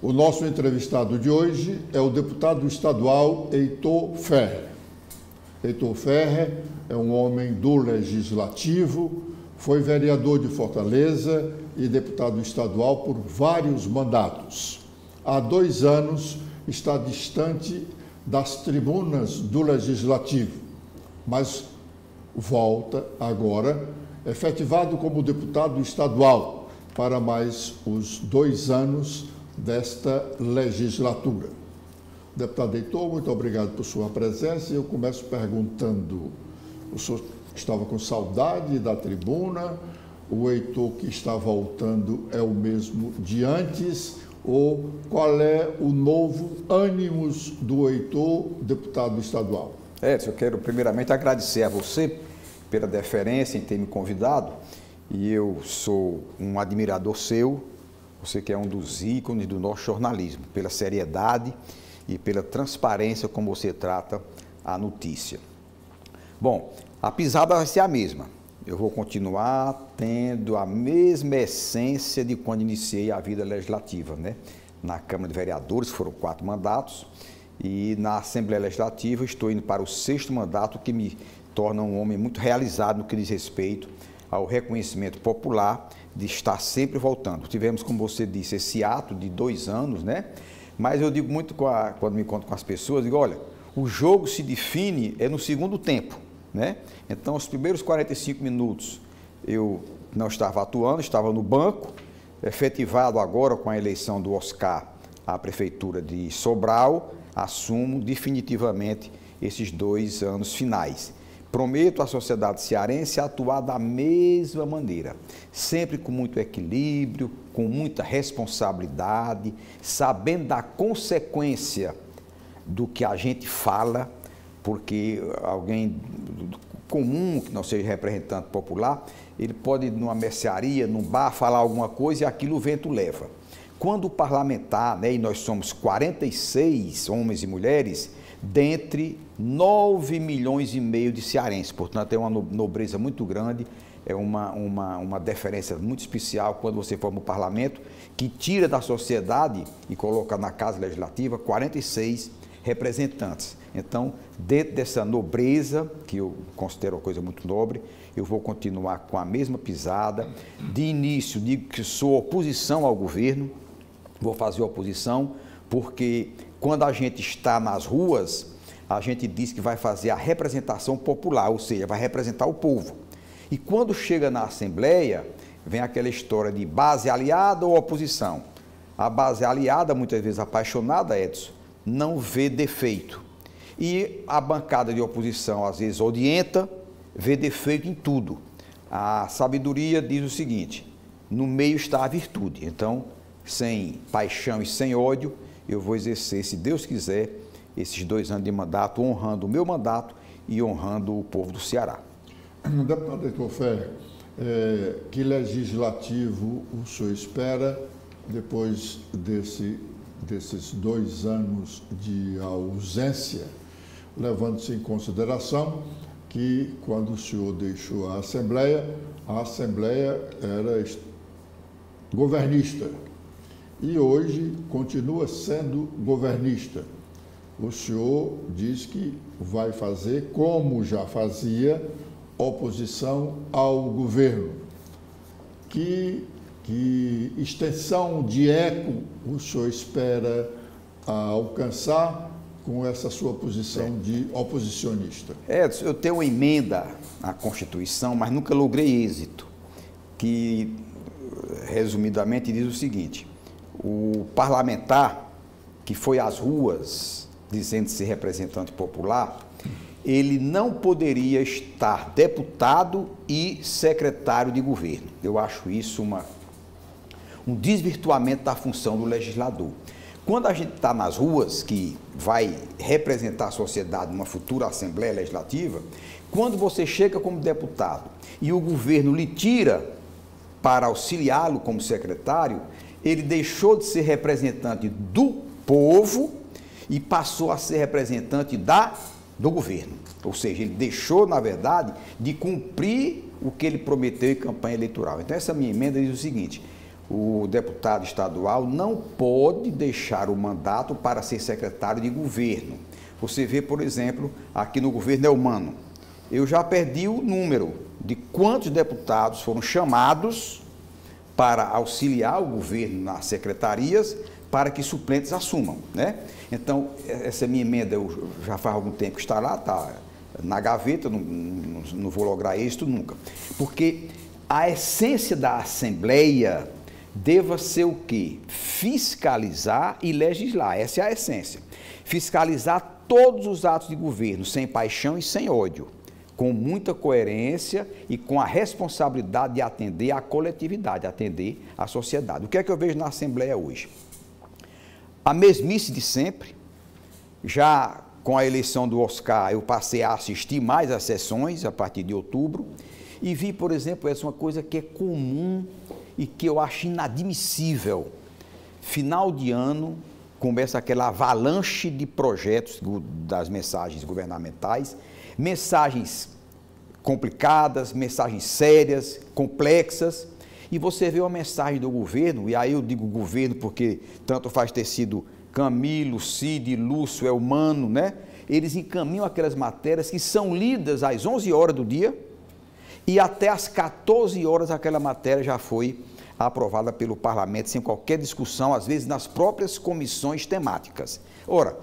O nosso entrevistado de hoje é o deputado estadual Heitor Ferrer. Heitor Ferrer é um homem do Legislativo, foi vereador de Fortaleza e deputado estadual por vários mandatos. Há 2 anos está distante das tribunas do Legislativo, mas volta agora, efetivado como deputado estadual, para mais os 2 anos desta legislatura. Deputado Heitor, muito obrigado por sua presença. Eu começo perguntando, o senhor estava com saudade da tribuna? O Heitor que está voltando é o mesmo de antes? Ou qual é o novo ânimos do Heitor, deputado estadual? Edson, eu quero primeiramente agradecer a você pela deferência em ter me convidado, e eu sou um admirador seu, você que é um dos ícones do nosso jornalismo, pela seriedade e pela transparência como você trata a notícia. Bom, a pisada vai ser a mesma. Eu vou continuar tendo a mesma essência de quando iniciei a vida legislativa, né? Na Câmara de Vereadores foram 4 mandatos e na Assembleia Legislativa estou indo para o 6º mandato, que me torna um homem muito realizado no que diz respeito ao reconhecimento popular de estar sempre voltando. Tivemos, como você disse, esse ato de 2 anos, né? Mas eu digo muito quando me encontro com as pessoas, digo, olha, o jogo se define no segundo tempo, né? Então, os primeiros 45 minutos eu não estava atuando, estava no banco, efetivado agora com a eleição do Oscar à Prefeitura de Sobral, assumo definitivamente esses 2 anos finais. Prometo à sociedade cearense atuar da mesma maneira, sempre com muito equilíbrio, com muita responsabilidade, sabendo da consequência do que a gente fala, porque alguém comum, que não seja representante popular, ele pode ir numa mercearia, num bar, falar alguma coisa e aquilo o vento leva. Quando o parlamentar, né, e nós somos 46 homens e mulheres, dentre 9 milhões e meio de cearenses, portanto é uma nobreza muito grande, é uma deferência muito especial quando você forma um parlamento que tira da sociedade e coloca na Casa Legislativa 46 representantes. Então, dentro dessa nobreza, que eu considero uma coisa muito nobre, eu vou continuar com a mesma pisada. De início, digo que sou oposição ao governo, vou fazer oposição, porque quando a gente está nas ruas, a gente diz que vai fazer a representação popular, ou seja, vai representar o povo. E quando chega na Assembleia, vem aquela história de base aliada ou oposição. A base aliada, muitas vezes apaixonada, Edson, não vê defeito. E a bancada de oposição, às vezes odienta, vê defeito em tudo. A sabedoria diz o seguinte: no meio está a virtude. Então, sem paixão e sem ódio, eu vou exercer, se Deus quiser, esses 2 anos de mandato, honrando o meu mandato e honrando o povo do Ceará. Deputado Heitor Ferrer, que legislativo o senhor espera depois desses 2 anos de ausência, levando-se em consideração que, quando o senhor deixou a Assembleia era governista e hoje continua sendo governista. O senhor diz que vai fazer, como já fazia, oposição ao governo. Que extensão de eco o senhor espera alcançar com essa sua posição de oposicionista? Edson, eu tenho uma emenda à Constituição, mas nunca logrei êxito, que, resumidamente, diz o seguinte: o parlamentar que foi às ruas dizendo-se representante popular, ele não poderia estar deputado e secretário de governo. Eu acho isso um desvirtuamento da função do legislador. Quando a gente está nas ruas, que vai representar a sociedade numa futura Assembleia Legislativa, quando você chega como deputado e o governo lhe tira para auxiliá-lo como secretário, ele deixou de ser representante do povo e passou a ser representante do governo. Ou seja, ele deixou, na verdade, de cumprir o que ele prometeu em campanha eleitoral. Então, essa minha emenda diz o seguinte: o deputado estadual não pode deixar o mandato para ser secretário de governo. Você vê, por exemplo, aqui no governo Eumano, eu já perdi o número de quantos deputados foram chamados para auxiliar o governo nas secretarias para que suplentes assumam, né? Então, essa minha emenda eu já faz algum tempo que está lá, está na gaveta, não vou lograr êxito nunca. Porque a essência da Assembleia deva ser o quê? Fiscalizar e legislar, essa é a essência. Fiscalizar todos os atos de governo, sem paixão e sem ódio, com muita coerência e com a responsabilidade de atender a coletividade, atender a sociedade. O que é que eu vejo na Assembleia hoje? A mesmice de sempre. Já com a eleição do Oscar, eu passei a assistir mais às sessões a partir de outubro e vi, por exemplo, essa uma coisa que é comum e que eu acho inadmissível. Final de ano, começa aquela avalanche de projetos das mensagens governamentais, mensagens complicadas, mensagens sérias, complexas, e você vê uma mensagem do governo, e aí eu digo governo porque tanto faz ter sido Camilo, Cid, Lúcio, Eumano, né? Eles encaminham aquelas matérias que são lidas às 11 horas do dia e até às 14 horas aquela matéria já foi aprovada pelo parlamento sem qualquer discussão, às vezes nas próprias comissões temáticas. Ora,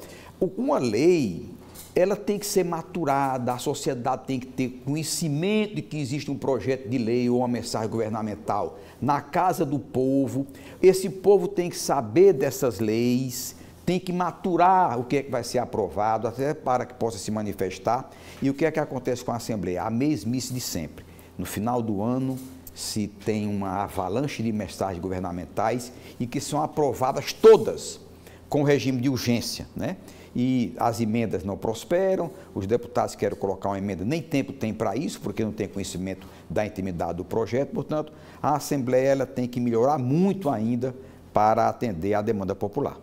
uma lei, ela tem que ser maturada, a sociedade tem que ter conhecimento de que existe um projeto de lei ou uma mensagem governamental na casa do povo. Esse povo tem que saber dessas leis, tem que maturar o que é que vai ser aprovado, até para que possa se manifestar. E o que é que acontece com a Assembleia? A mesmice de sempre. No final do ano, se tem uma avalanche de mensagens governamentais e que são aprovadas todas com regime de urgência, né? E as emendas não prosperam, os deputados querem colocar uma emenda, nem tempo tem para isso, porque não tem conhecimento da intimidade do projeto. Portanto, a Assembleia ela tem que melhorar muito ainda para atender à demanda popular.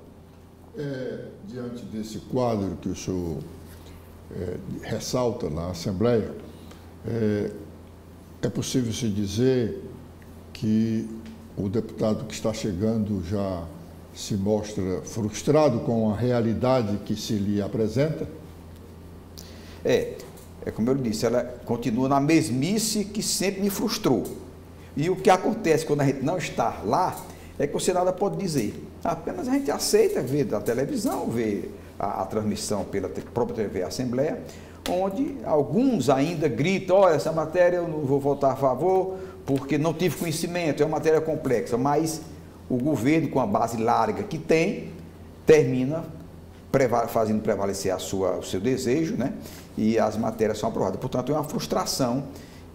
Diante desse quadro que o senhor ressalta na Assembleia, é possível se dizer que o deputado que está chegando já se mostra frustrado com a realidade que se lhe apresenta? É como eu disse, ela continua na mesmice que sempre me frustrou. E o que acontece quando a gente não está lá é que você nada pode dizer. Apenas a gente aceita ver da televisão, ver a transmissão pela própria TV Assembleia, onde alguns ainda gritam: olha, essa matéria eu não vou votar a favor porque não tive conhecimento, é uma matéria complexa, mas o governo, com a base larga que tem, termina fazendo prevalecer o seu desejo, né? E as matérias são aprovadas. Portanto, é uma frustração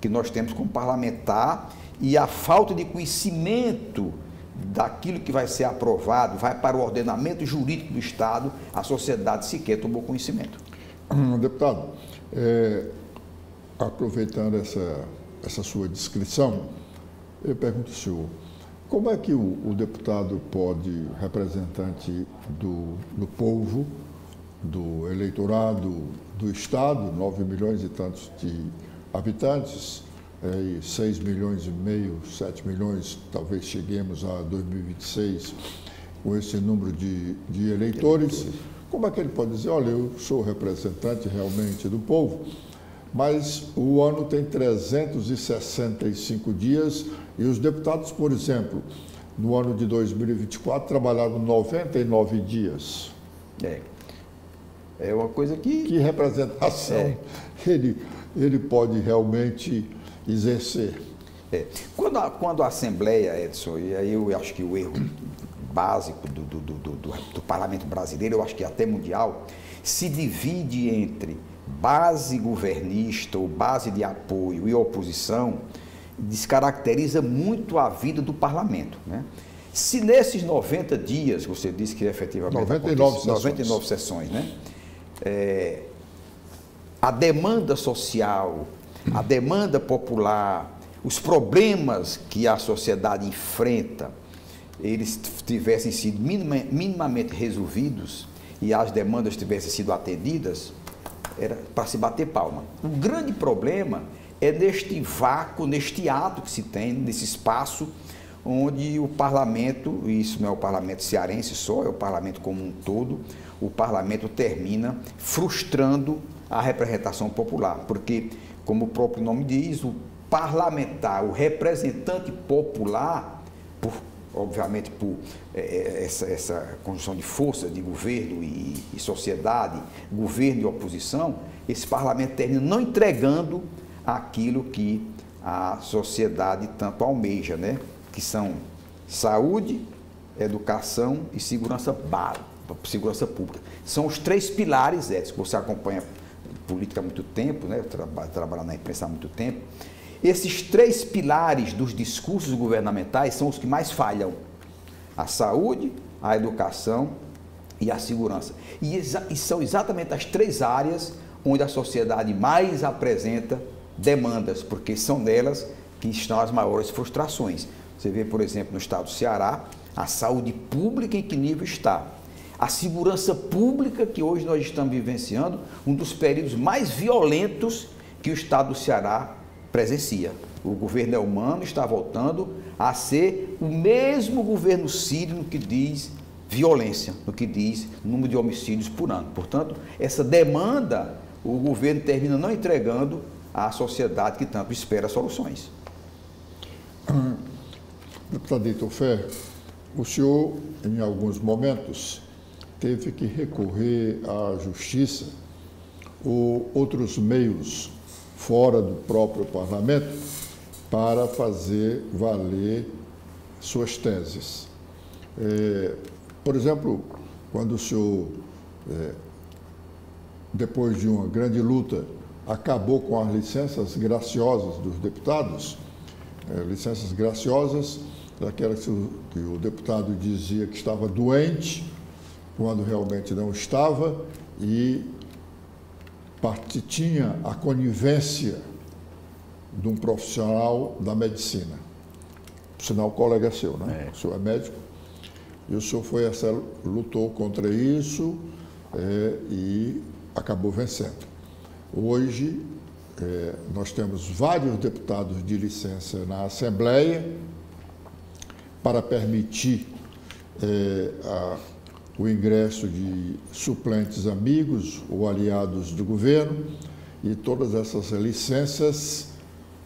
que nós temos como parlamentar e a falta de conhecimento daquilo que vai ser aprovado, vai para o ordenamento jurídico do Estado, a sociedade sequer tomou conhecimento. Deputado, aproveitando essa sua descrição, eu pergunto ao senhor, como é que o deputado pode, representante do povo, do eleitorado do Estado, 9 milhões e tantos de habitantes, 6 milhões e meio, 7 milhões, talvez cheguemos a 2026 com esse número de eleitores, como é que ele pode dizer: olha, eu sou representante realmente do povo, mas o ano tem 365 dias e os deputados, por exemplo, no ano de 2024 trabalharam 99 dias. É uma coisa que... Que representação ele pode realmente exercer? Quando a Assembleia, Edson, e aí eu acho que o erro básico do parlamento brasileiro, eu acho que até mundial, se divide entre base governista ou base de apoio e oposição, descaracteriza muito a vida do parlamento, né? Se nesses 90 dias, você disse que efetivamente... 99 sessões, né? A demanda social, a demanda popular, os problemas que a sociedade enfrenta, eles tivessem sido minimamente resolvidos e as demandas tivessem sido atendidas, era para se bater palma. O grande problema é neste vácuo, neste ato que se tem, nesse espaço, onde o parlamento, e isso não é o parlamento cearense só, é o parlamento como um todo, o parlamento termina frustrando a representação popular, porque, como o próprio nome diz, o parlamentar, o representante popular, obviamente por essa conjunção de forças de governo e sociedade, governo e oposição, esse parlamento termina não entregando aquilo que a sociedade tanto almeja, né? Que são saúde, educação e segurança pública. São os 3 pilares éticos. Você acompanha política há muito tempo, né? Trabalha na imprensa há muito tempo. Esses 3 pilares dos discursos governamentais são os que mais falham: a saúde, a educação e a segurança. E são exatamente as 3 áreas onde a sociedade mais apresenta demandas, porque são nelas que estão as maiores frustrações. Você vê, por exemplo, no estado do Ceará, a saúde pública em que nível está. A segurança pública, que hoje nós estamos vivenciando, um dos períodos mais violentos que o estado do Ceará presencia. O governo Elmano está voltando a ser o mesmo governo sírio no que diz violência, no que diz número de homicídios por ano. Portanto, essa demanda, o governo termina não entregando à sociedade que tanto espera soluções. Deputado Heitor Ferre, o senhor, em alguns momentos, teve que recorrer à justiça ou outros meios fora do próprio parlamento para fazer valer suas teses. Por exemplo, quando o senhor, depois de uma grande luta, acabou com as licenças graciosas dos deputados, licenças graciosas, daquelas que o deputado dizia que estava doente, quando realmente não estava, e tinha a conivência de um profissional da medicina. Por sinal, colega seu, né? O senhor é médico. E o senhor lutou contra isso e acabou vencendo. Hoje, nós temos vários deputados de licença na Assembleia para permitir o ingresso de suplentes amigos ou aliados do governo, e todas essas licenças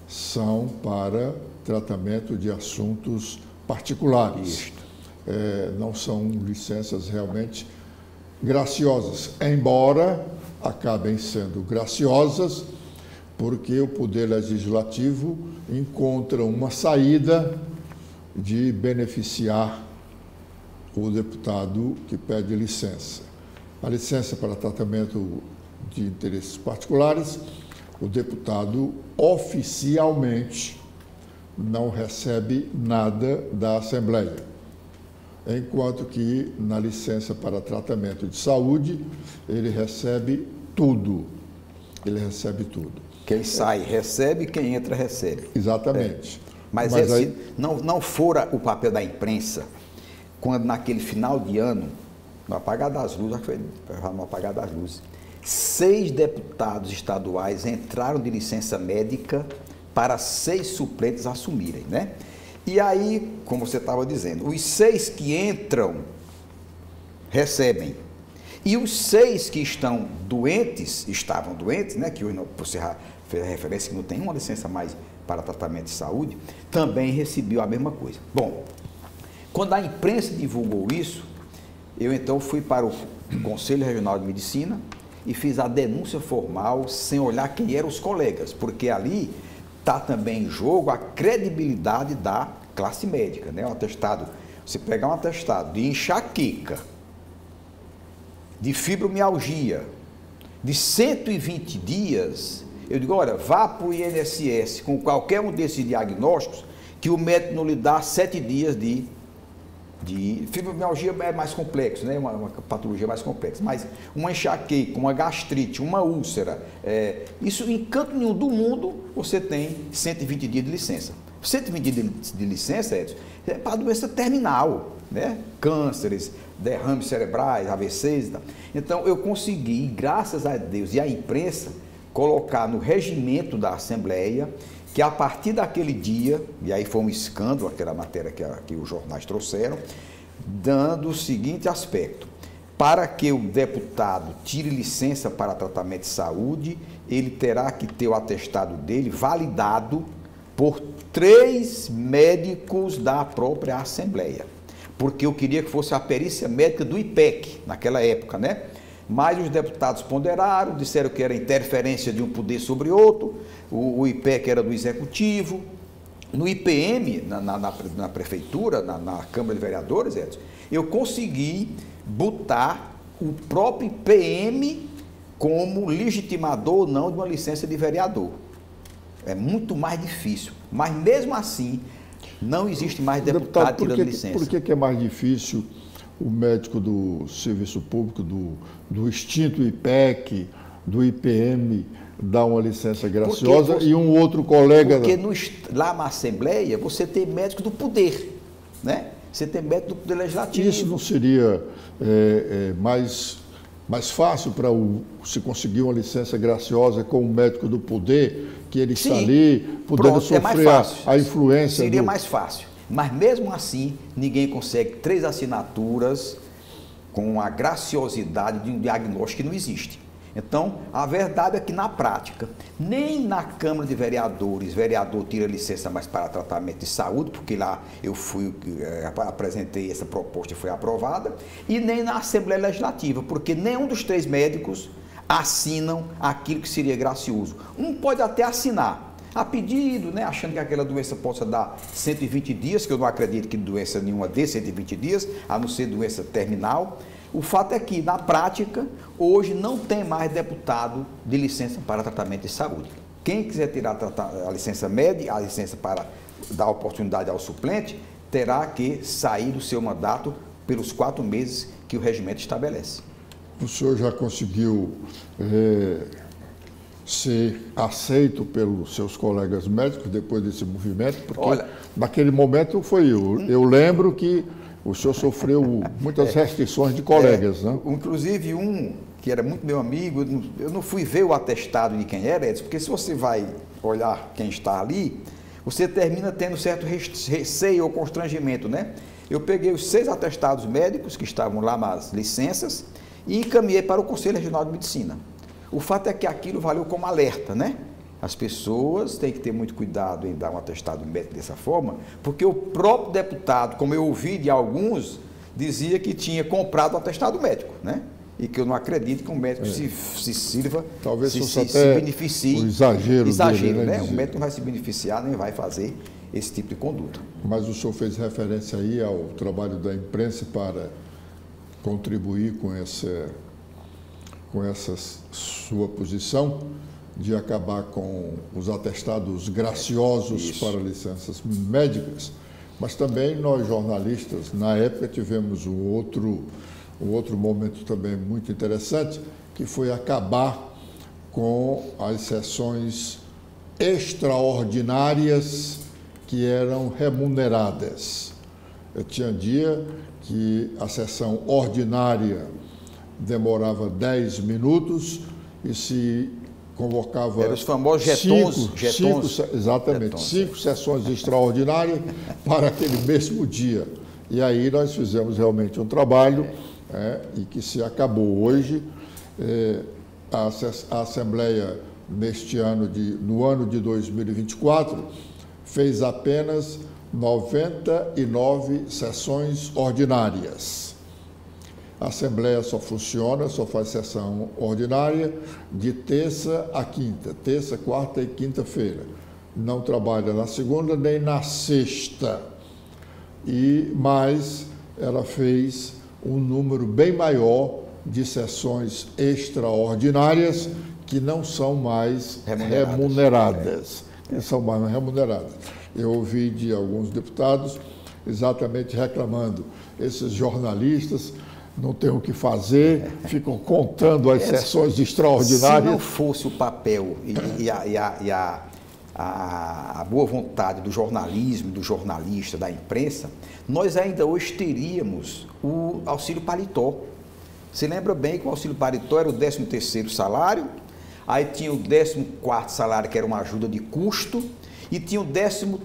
são para tratamento de assuntos particulares. Não são licenças realmente graciosas, embora acabem sendo graciosas, porque o Poder Legislativo encontra uma saída de beneficiar o deputado que pede licença. A licença para tratamento de interesses particulares, o deputado oficialmente não recebe nada da Assembleia, enquanto que na licença para tratamento de saúde, ele recebe tudo. Ele recebe tudo. Quem sai recebe, quem entra recebe. Exatamente. Mas aí não fora o papel da imprensa, quando naquele final de ano, no apagar das luzes, no apagar das luzes, 6 deputados estaduais entraram de licença médica para 6 suplentes assumirem, né? E aí, como você estava dizendo, os 6 que entram recebem. E os 6 que estavam doentes, né? Que hoje você fez a referência que não tem uma licença mais para tratamento de saúde, também recebeu a mesma coisa. Bom, quando a imprensa divulgou isso, eu então fui para o Conselho Regional de Medicina e fiz a denúncia formal sem olhar quem eram os colegas, porque ali está também em jogo a credibilidade da classe médica, né? Um atestado, você pegar um atestado de enxaqueca, de fibromialgia, de 120 dias, eu digo, olha, vá para o INSS com qualquer um desses diagnósticos, que o médico não lhe dá 7 dias de fibromialgia é mais complexo, né? Uma patologia mais complexa, mas uma enxaqueca, uma gastrite, uma úlcera, isso em canto nenhum do mundo você tem 120 dias de licença. 120 dias de licença, Edson, é para doença terminal, né? Cânceres, derrames cerebrais, AVCs e tal. Então eu consegui, graças a Deus e à imprensa, colocar no regimento da Assembleia que a partir daquele dia, e aí foi um escândalo, aquela matéria que os jornais trouxeram, dando o seguinte aspecto: para que o deputado tire licença para tratamento de saúde, ele terá que ter o atestado dele validado por 3 médicos da própria Assembleia. Porque eu queria que fosse a perícia médica do IPEC, naquela época, né? Mas os deputados ponderaram, disseram que era interferência de um poder sobre outro, o IPEC era do Executivo. No IPM, na Prefeitura, na Câmara de Vereadores, Edson, eu consegui botar o próprio IPM como legitimador ou não de uma licença de vereador. É muito mais difícil, mas mesmo assim não existe mais deputado tirando licença. Por que é mais difícil o médico do serviço público, do extinto IPEC, do IPM, dar uma licença graciosa e um outro colega... Porque lá na Assembleia você tem médico do poder, né? Você tem médico do poder legislativo. Isso não seria mais fácil para se conseguir uma licença graciosa com o médico do poder, que ele está ali, podendo sofrer a influência... Seria mais fácil. Mas mesmo assim, ninguém consegue 3 assinaturas com a graciosidade de um diagnóstico que não existe. Então, a verdade é que na prática, nem na Câmara de Vereadores, vereador tira licença mais para tratamento de saúde, porque lá eu apresentei essa proposta e foi aprovada, e nem na Assembleia Legislativa, porque nenhum dos 3 médicos assinam aquilo que seria gracioso. Um pode até assinar a pedido, né, achando que aquela doença possa dar 120 dias, que eu não acredito que doença nenhuma dê 120 dias, a não ser doença terminal. O fato é que, na prática, hoje não tem mais deputado de licença para tratamento de saúde. Quem quiser tirar a licença médica, a licença para dar oportunidade ao suplente, terá que sair do seu mandato pelos 4 meses que o regimento estabelece. O senhor já conseguiu ser aceito pelos seus colegas médicos depois desse movimento? Porque naquele momento foi eu lembro que o senhor sofreu muitas restrições de colegas, né? Inclusive um que era muito meu amigo, eu não fui ver o atestado de quem era, Edson, porque se você vai olhar quem está ali, você termina tendo certo receio ou constrangimento, né? Eu peguei os 6 atestados médicos que estavam lá nas licenças e encaminhei para o Conselho Regional de Medicina. O fato é que aquilo valeu como alerta, né? As pessoas têm que ter muito cuidado em dar um atestado médico dessa forma, porque o próprio deputado, como eu ouvi de alguns, dizia que tinha comprado o atestado médico, né? E que eu não acredito que um médico se sirva, talvez se beneficie. O exagero dele, né? O médico não vai se beneficiar, nem vai fazer esse tipo de conduta. Mas o senhor fez referência aí ao trabalho da imprensa para contribuir com essa sua posição de acabar com os atestados graciosos para licenças médicas, mas também nós jornalistas, na época, tivemos um outro momento também muito interessante, que foi acabar com as sessões extraordinárias que eram remuneradas. Eu tinha dia que a sessão ordinária demorava 10 minutos e se convocava... Eram os famosos jetons. Exatamente, 5 sessões extraordinárias para aquele mesmo dia. E aí nós fizemos realmente um trabalho e que se acabou hoje. A Assembleia, no ano de 2024, fez apenas 99 sessões ordinárias. A Assembleia só faz sessão ordinária de terça a quinta, terça, quarta e quinta-feira. Não trabalha na segunda nem na sexta. Mas ela fez um número bem maior de sessões extraordinárias que não são mais remuneradas. Eu ouvi de alguns deputados exatamente reclamando, esses jornalistas não tem o que fazer, ficam contando as sessões extraordinárias. Se não fosse o papel e a boa vontade do jornalismo, do jornalista, da imprensa, nós ainda hoje teríamos o auxílio paletó. Você lembra bem que o auxílio paletó era o 13º salário, aí tinha o 14º salário, que era uma ajuda de custo, e tinha o 15º,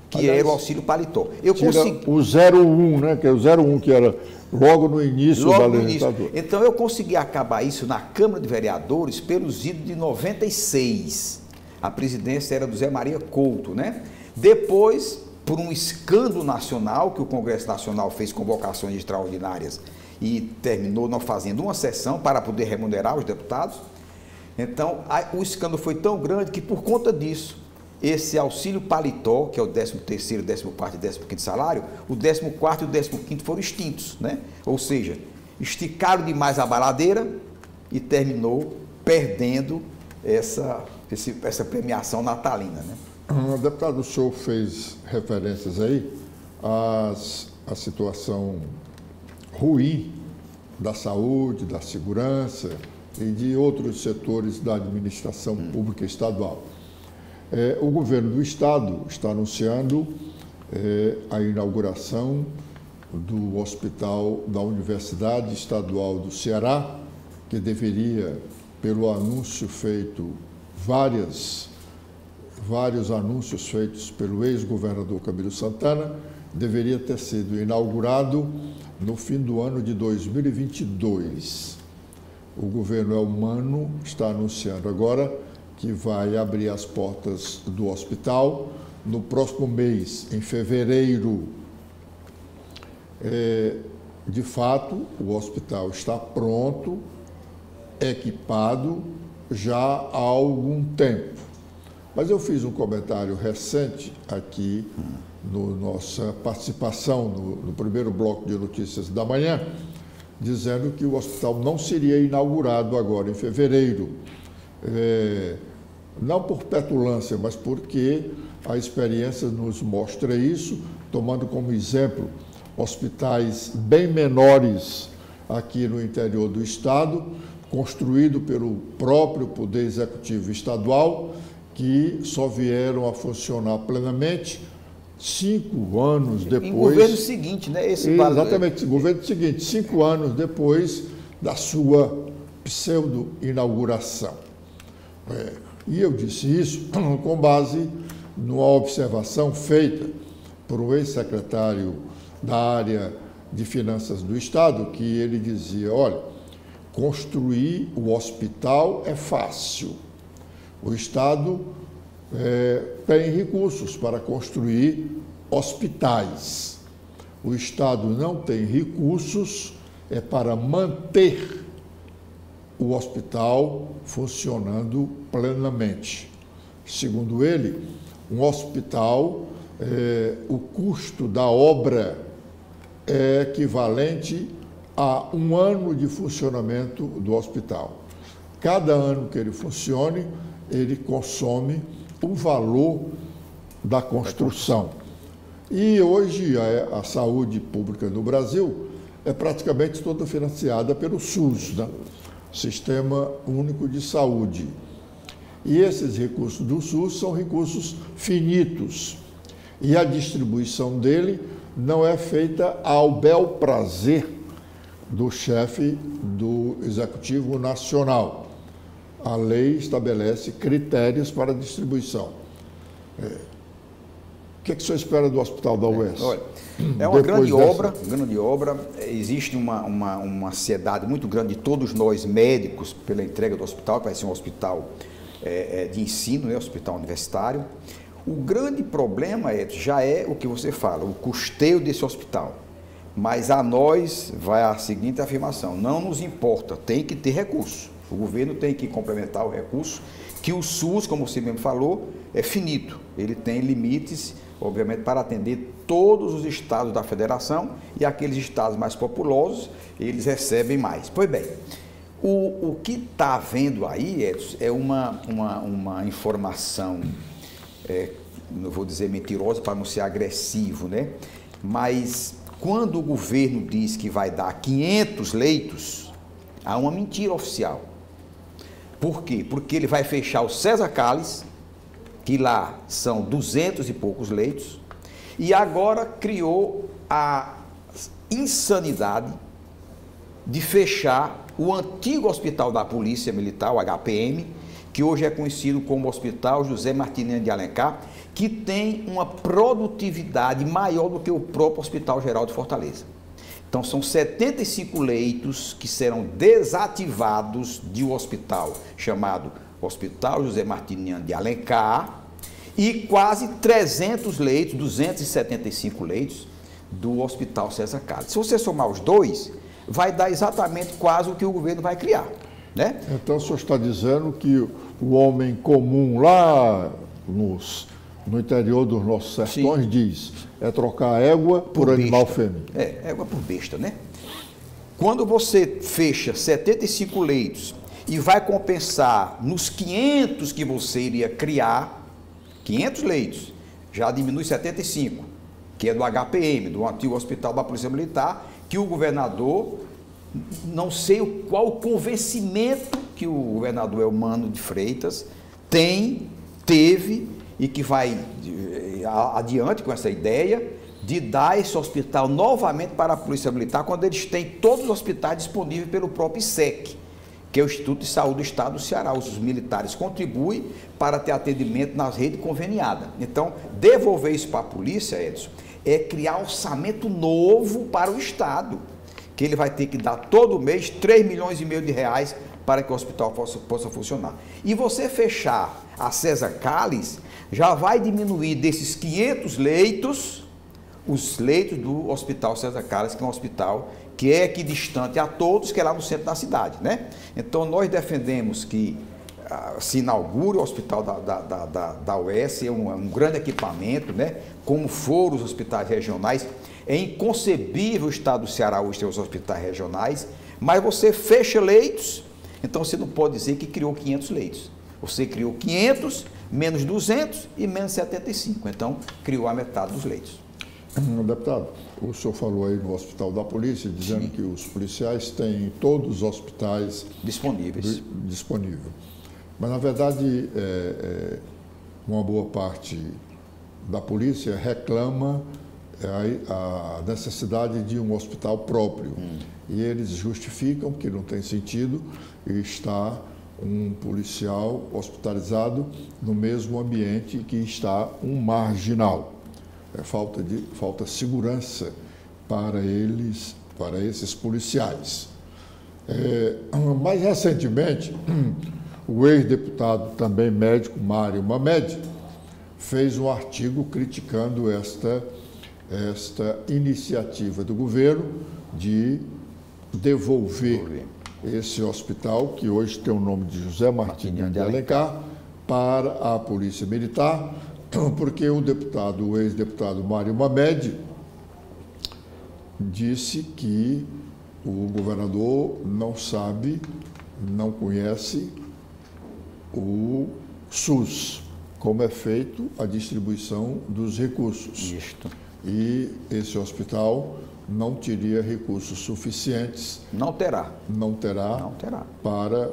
que Aliás, era o auxílio paletó. Eu tira consegui... o 01, né? Que é o 01, que era logo no início da legislatura. Então, eu consegui acabar isso na Câmara de Vereadores pelos idos de 96. A presidência era do Zé Maria Couto, né? Depois, por um escândalo nacional, que o Congresso Nacional fez convocações extraordinárias e terminou não fazendo uma sessão para poder remunerar os deputados. Então, o escândalo foi tão grande que, por conta disso, esse auxílio paletó, que é o 13º, 14º e 15º salário, o 14º e o 15º foram extintos, né? Ou seja, esticaram demais a baladeira e terminou perdendo essa premiação natalina, né? Deputado, o senhor fez referências aí à situação ruim da saúde, da segurança e de outros setores da administração pública estadual. O governo do estado está anunciando a inauguração do hospital da Universidade Estadual do Ceará, que deveria, pelo anúncio feito, vários anúncios feitos pelo ex-governador Camilo Santana, deveria ter sido inaugurado no fim do ano de 2022. O governo Elmano está anunciando agora que vai abrir as portas do hospital no próximo mês, em fevereiro. De fato, o hospital está pronto, equipado, já há algum tempo. Mas eu fiz um comentário recente aqui no nossa participação no primeiro bloco de notícias da manhã, dizendo que o hospital não seria inaugurado agora em fevereiro. Não por petulância, mas porque a experiência nos mostra isso, tomando como exemplo hospitais bem menores aqui no interior do estado, construído pelo próprio Poder Executivo Estadual, que só vieram a funcionar plenamente 5 anos depois. Em governo seguinte, né? Exatamente, governo seguinte, 5 anos depois da sua pseudo-inauguração. E eu disse isso com base numa observação feita por um ex-secretário da área de finanças do Estado, que ele dizia, olha, construir o hospital é fácil. O Estado tem recursos para construir hospitais. O Estado não tem recursos para manter o hospital funcionando plenamente. Segundo ele, um hospital, o custo da obra é equivalente a 1 ano de funcionamento do hospital. Cada ano que ele funcione, ele consome o valor da construção. E hoje a saúde pública no Brasil é praticamente toda financiada pelo SUS, né? Sistema Único de Saúde. E esses recursos do SUS são recursos finitos. E a distribuição dele não é feita ao bel prazer do chefe do Executivo Nacional. A lei estabelece critérios para a distribuição. O que o senhor espera do Hospital da UES? Olha, é uma grande obra, existe uma ansiedade muito grande de todos nós médicos pela entrega do hospital, que vai ser um hospital de ensino, né, hospital universitário. O grande problema já é o que você fala, o custeio desse hospital. Mas a nós vai a seguinte afirmação, não nos importa, tem que ter recurso. O governo tem que complementar o recurso, que o SUS, como você mesmo falou, é finito. Ele tem limites, obviamente, para atender todos os estados da federação e aqueles estados mais populosos, eles recebem mais. Pois bem, o que está havendo aí, Edson, é uma informação, não vou dizer mentirosa para não ser agressivo, né? Mas quando o governo diz que vai dar 500 leitos, há uma mentira oficial. Por quê? Porque ele vai fechar o César Calles, que lá são 200 e poucos leitos, e agora criou a insanidade de fechar o antigo hospital da Polícia Militar, o HPM, que hoje é conhecido como Hospital José Martiniano de Alencar, que tem uma produtividade maior do que o próprio Hospital Geral de Fortaleza. Então, são 75 leitos que serão desativados de um hospital chamado Hospital José Martiniano de Alencar e quase 300 leitos, 275 leitos do Hospital César Carlos. Se você somar os dois, vai dar exatamente quase o que o governo vai criar, né? Então, o senhor está dizendo que o homem comum lá no interior dos nossos sertões, sim, diz, é trocar égua por animal fêmea. É, égua por besta, né? Quando você fecha 75 leitos e vai compensar nos 500 que você iria criar, 500 leitos, já diminui 75, que é do HPM, do antigo Hospital da Polícia Militar, que o governador, não sei qual o convencimento que o governador Eumano de Freitas teve e que vai adiante com essa ideia de dar esse hospital novamente para a Polícia Militar, quando eles têm todos os hospitais disponíveis pelo próprio ISEC, que é o Instituto de Saúde do Estado do Ceará. Os militares contribuem para ter atendimento nas redes conveniadas. Então, devolver isso para a polícia, Edson, é criar orçamento novo para o Estado, que ele vai ter que dar todo mês 3,5 milhões de reais para que o hospital possa funcionar. E você fechar a César Carlos, já vai diminuir desses 500 leitos, os leitos do Hospital César Carlos, que é um hospital que é equidistante a todos, que é lá no centro da cidade, né? Então, nós defendemos que se inaugure o hospital da UES, é um grande equipamento, né? Como foram os hospitais regionais. É inconcebível o estado do Ceará hoje ter os hospitais regionais, mas você fecha leitos, então você não pode dizer que criou 500 leitos. Você criou 500, menos 200 e menos 75. Então, criou a metade dos leitos. Deputado, o senhor falou aí no Hospital da Polícia, dizendo, sim, que os policiais têm todos os hospitais disponíveis. Mas, na verdade, uma boa parte da polícia reclama a necessidade de um hospital próprio. E eles justificam que não tem sentido estar um policial hospitalizado no mesmo ambiente que está um marginal. Falta segurança para eles, para esses policiais. Mais recentemente, o ex-deputado, também médico, Mário Mamed, fez um artigo criticando esta iniciativa do governo de devolver esse hospital, que hoje tem o nome de José Martiniano de Alencar, para a Polícia Militar, porque o ex-deputado Mário Mamed disse que o governador não sabe, não conhece o SUS, como é feito a distribuição dos recursos. Isto. E esse hospital não teria recursos suficientes. Não terá para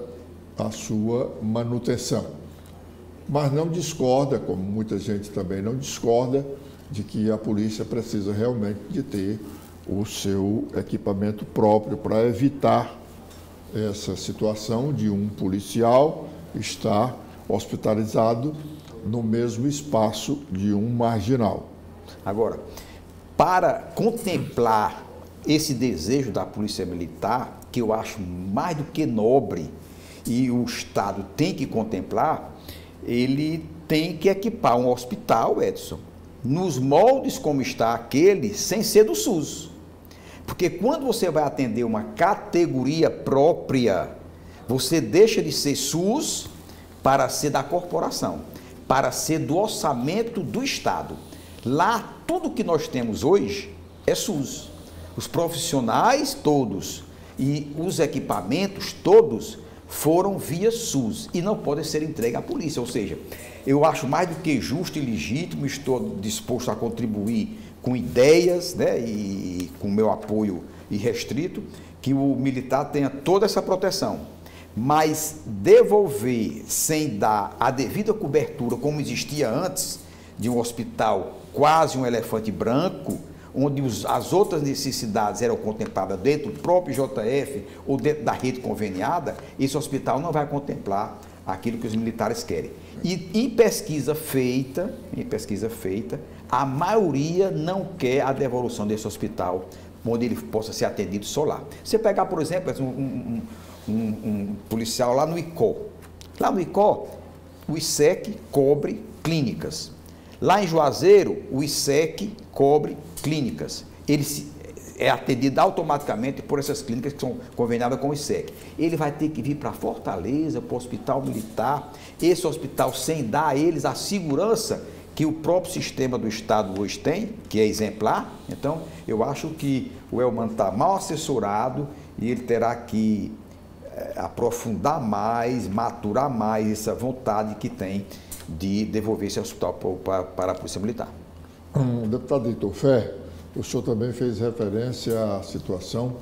a sua manutenção. Mas não discorda, como muita gente também não discorda, de que a polícia precisa realmente de ter o seu equipamento próprio para evitar essa situação de um policial estar hospitalizado no mesmo espaço de um marginal. Agora, para contemplar esse desejo da Polícia Militar, que eu acho mais do que nobre, e o Estado tem que contemplar, ele tem que equipar um hospital, Edson, nos moldes como está aquele, sem ser do SUS. Porque quando você vai atender uma categoria própria, você deixa de ser SUS para ser da corporação, para ser do orçamento do Estado. Lá, tudo que nós temos hoje é SUS. Os profissionais todos e os equipamentos todos foram via SUS e não podem ser entregues à polícia. Ou seja, eu acho mais do que justo e legítimo, estou disposto a contribuir com ideias, né, e com meu apoio irrestrito, que o militar tenha toda essa proteção. Mas devolver sem dar a devida cobertura, como existia antes, de um hospital quase um elefante branco, onde as outras necessidades eram contempladas dentro do próprio JF ou dentro da rede conveniada, esse hospital não vai contemplar aquilo que os militares querem. E em pesquisa feita, a maioria não quer a devolução desse hospital, onde ele possa ser atendido só lá. Você pegar, por exemplo, um policial lá no ICO. Lá no ICO, o ISEC cobre clínicas. Lá em Juazeiro, o ISEC cobre clínicas. Ele é atendido automaticamente por essas clínicas que são conveniadas com o ISEC. Ele vai ter que vir para Fortaleza, para o hospital militar, esse hospital sem dar a eles a segurança que o próprio sistema do Estado hoje tem, que é exemplar. Então, eu acho que o Elmano está mal assessorado e ele terá que aprofundar mais, maturar mais essa vontade que tem de devolver esse hospital para a Polícia Militar. Deputado Heitor Ferre, o senhor também fez referência à situação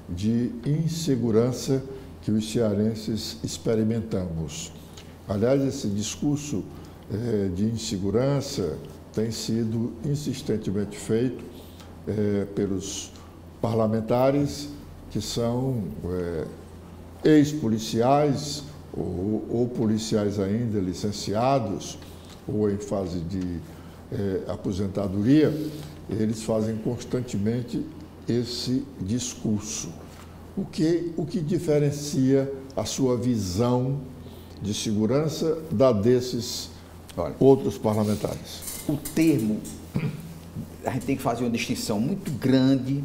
de insegurança que os cearenses experimentamos. Aliás, esse discurso de insegurança tem sido insistentemente feito pelos parlamentares que são ex-policiais ou policiais ainda licenciados ou em fase de aposentadoria. Eles fazem constantemente esse discurso. O que diferencia a sua visão de segurança da desses outros parlamentares? O termo, a gente tem que fazer uma distinção muito grande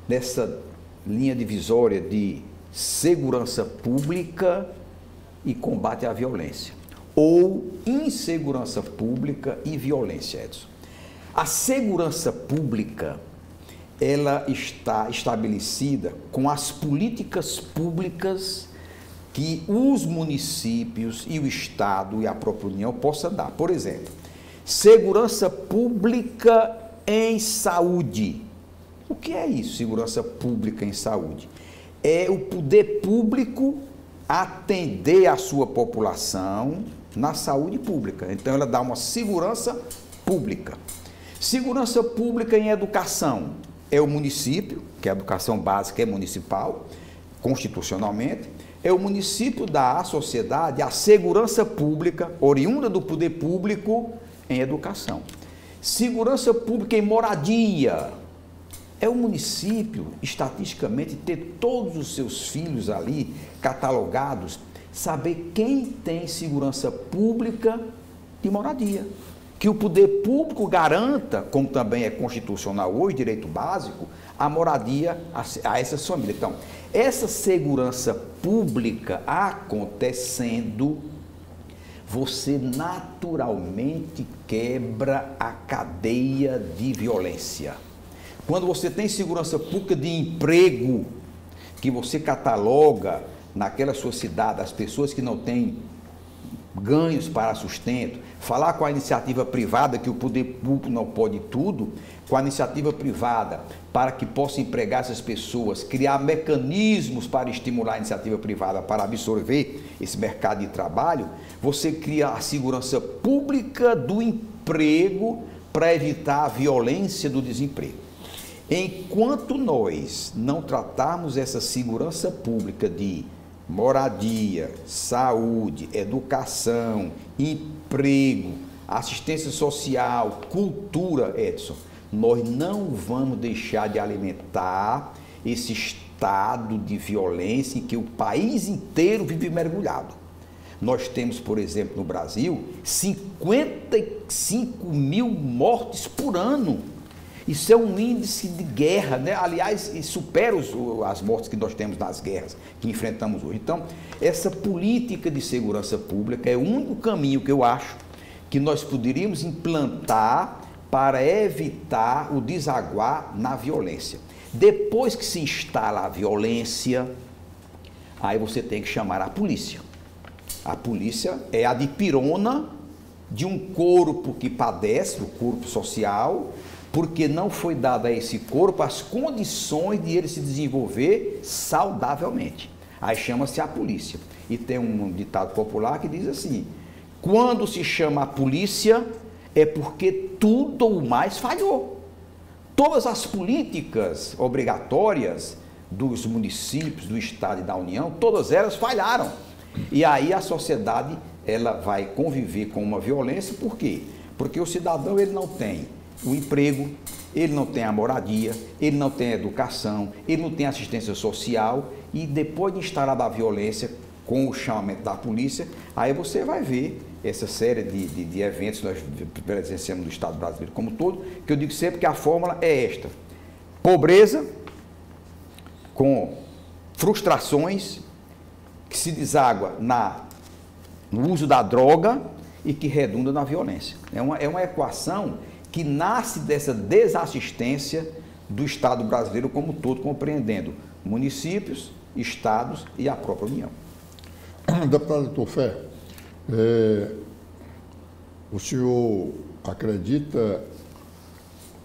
nessa linha divisória de segurança pública e combate à violência, ou insegurança pública e violência, Edson. A segurança pública, ela está estabelecida com as políticas públicas que os municípios e o Estado e a própria União possam dar. Por exemplo, segurança pública em saúde. O que é isso, segurança pública em saúde? É o poder público atender a sua população na saúde pública. Então, ela dá uma segurança pública. Segurança pública em educação é o município, que a educação básica é municipal, constitucionalmente, é o município dar à sociedade a segurança pública, oriunda do poder público, em educação. Segurança pública em moradia é o município, estatisticamente, ter todos os seus filhos ali catalogados, saber quem tem segurança pública e moradia. Que o poder público garanta, como também é constitucional hoje, direito básico, a moradia a essas famílias. Então, essa segurança pública acontecendo, você naturalmente quebra a cadeia de violência. Quando você tem segurança pública de emprego, que você cataloga naquela sua cidade as pessoas que não têm ganhos para sustento, falar com a iniciativa privada, que o poder público não pode tudo, com a iniciativa privada, para que possa empregar essas pessoas, criar mecanismos para estimular a iniciativa privada, para absorver esse mercado de trabalho, você cria a segurança pública do emprego para evitar a violência do desemprego. Enquanto nós não tratarmos essa segurança pública de moradia, saúde, educação, emprego, assistência social, cultura, Edson, nós não vamos deixar de alimentar esse estado de violência em que o país inteiro vive mergulhado. Nós temos, por exemplo, no Brasil, 55 mil mortes por ano. Isso é um índice de guerra, né? Aliás, supera as mortes que nós temos nas guerras que enfrentamos hoje. Então, essa política de segurança pública é o único caminho que eu acho que nós poderíamos implantar para evitar o desaguar na violência. Depois que se instala a violência, aí você tem que chamar a polícia. A polícia é a dipirona de um corpo que padece, o corpo social, porque não foi dado a esse corpo as condições de ele se desenvolver saudavelmente. Aí chama-se a polícia. E tem um ditado popular que diz assim: quando se chama a polícia, é porque tudo ou mais falhou. Todas as políticas obrigatórias dos municípios, do Estado e da União, todas elas falharam. E aí a sociedade ela vai conviver com uma violência, por quê? Porque o cidadão ele não tem o emprego, ele não tem a moradia, ele não tem a educação, ele não tem assistência social, e depois de instalada a violência com o chamamento da polícia, aí você vai ver essa série de eventos que nós presenciamos no Estado brasileiro como um todo, que eu digo sempre que a fórmula é esta: pobreza com frustrações que se deságua no uso da droga e que redunda na violência. É uma equação que nasce dessa desassistência do Estado brasileiro como um todo, compreendendo municípios, estados e a própria União. Deputado Tofé, o senhor acredita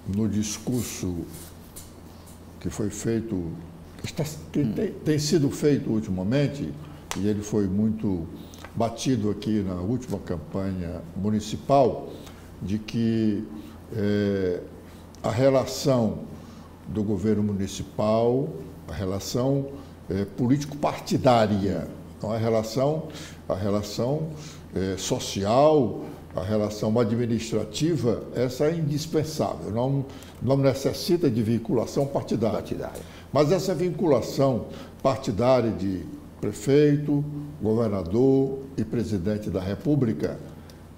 no discurso que foi feito, que tem sido feito ultimamente, e ele foi muito batido aqui na última campanha municipal, de que a relação do governo municipal, a relação político-partidária, então a relação social, a relação administrativa, essa é indispensável, não necessita de vinculação partidária. Mas essa vinculação partidária de prefeito, governador e presidente da República,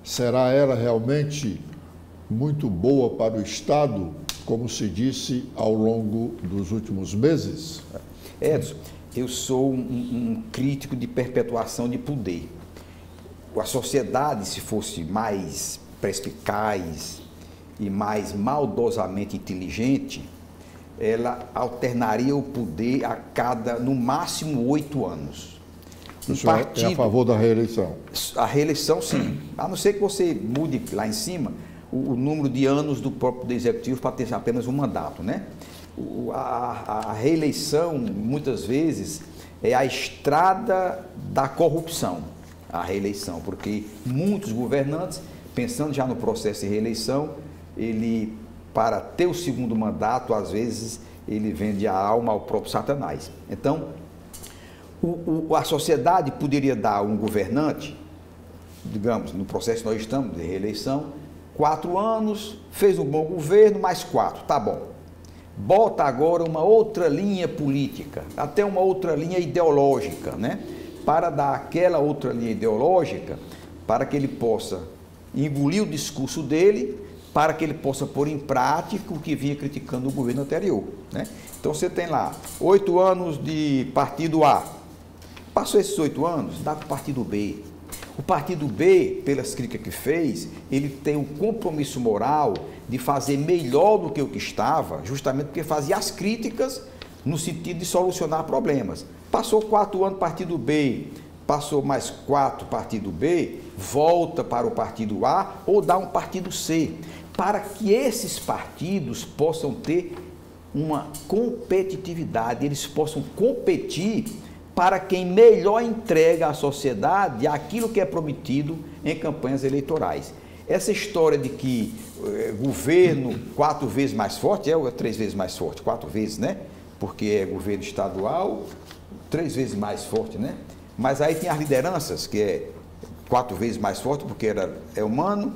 será ela realmente muito boa para o Estado, como se disse ao longo dos últimos meses? Edson, eu sou um crítico de perpetuação de poder. A sociedade, se fosse mais perspicaz e mais maldosamente inteligente, ela alternaria o poder a no máximo 8 anos. O senhor é a favor da reeleição? A reeleição, sim. A não ser que você mude lá em cima o número de anos do próprio Poder Executivo para ter apenas um mandato, né? A reeleição, muitas vezes, é a estrada da corrupção, a reeleição, porque muitos governantes, pensando já no processo de reeleição, ele, para ter o segundo mandato, às vezes, ele vende a alma ao próprio Satanás. Então, a sociedade poderia dar a um governante, digamos, no processo que nós estamos de reeleição, 4 anos, fez um bom governo, mais 4, tá bom. Bota agora uma outra linha política, até uma outra linha ideológica, né? Para dar aquela outra linha ideológica, para que ele possa engolir o discurso dele, para que ele possa pôr em prática o que vinha criticando o governo anterior, né? Então você tem lá 8 anos de partido A, passou esses 8 anos, dá para o partido B. O partido B, pelas críticas que fez, ele tem um compromisso moral de fazer melhor do que o que estava, justamente porque fazia as críticas no sentido de solucionar problemas. Passou 4 anos partido B, passou mais 4 partido B, volta para o partido A ou dá um partido C, para que esses partidos possam ter uma competitividade, eles possam competir para quem melhor entrega à sociedade aquilo que é prometido em campanhas eleitorais. Essa história de que governo 4 vezes mais forte, é 3 vezes mais forte, 4 vezes, né? Porque é governo estadual, 3 vezes mais forte, né? Mas aí tem as lideranças, que é 4 vezes mais forte, porque era Elmano,